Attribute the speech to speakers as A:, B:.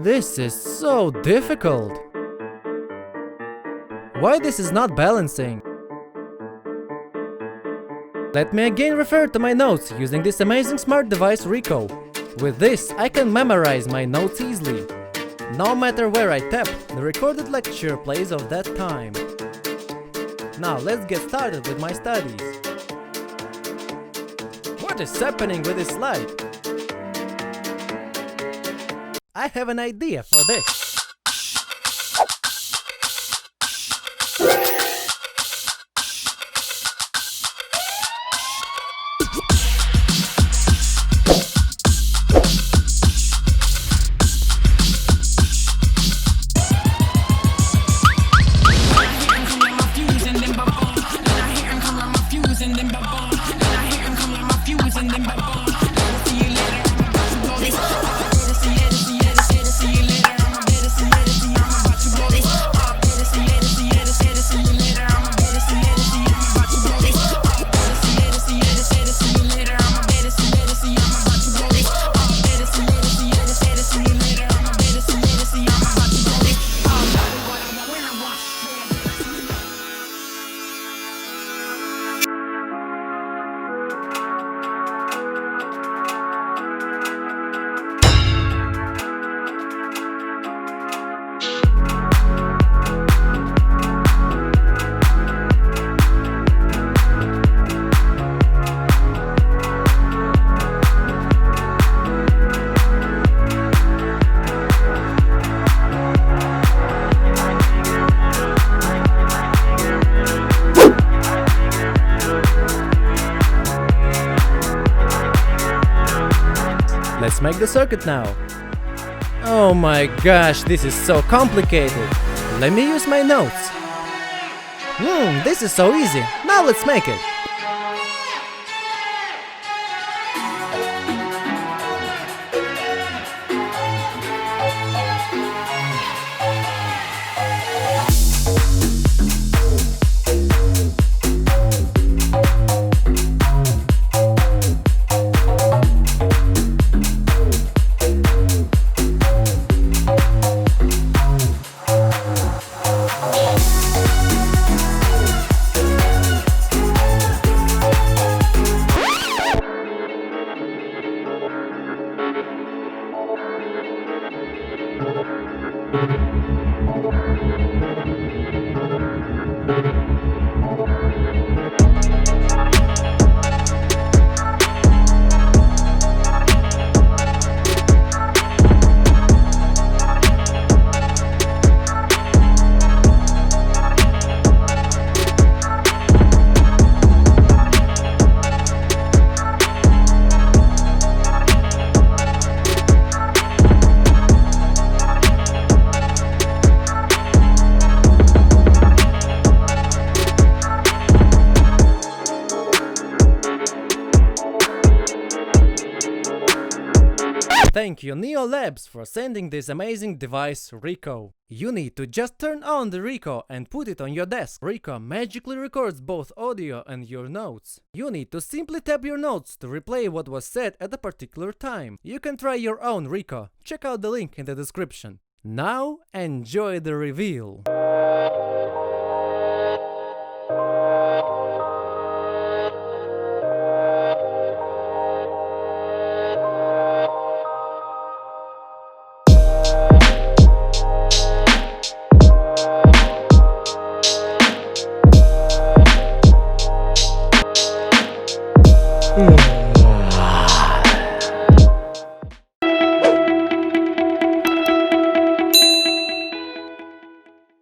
A: This is so difficult. Why this is not balancing? Let me again refer to my notes using this amazing smart device RECO. With this, I can memorize my notes easily. No matter where I tap, the recorded lecture plays of that time. Now let's get started with my studies. What is happening with this slide? I have an idea for this. Let's make the circuit now. Oh my gosh, this is so complicated. Let me use my notes. This is so easy. Now let's make it. Thank you Neo Labs for sending this amazing device RECO. You need to just turn on the RECO and put it on your desk. RECO magically records both audio and your notes. You need to simply tap your notes to replay what was said at a particular time. You can try your own RECO. Check out the link in the description. Now enjoy the reveal.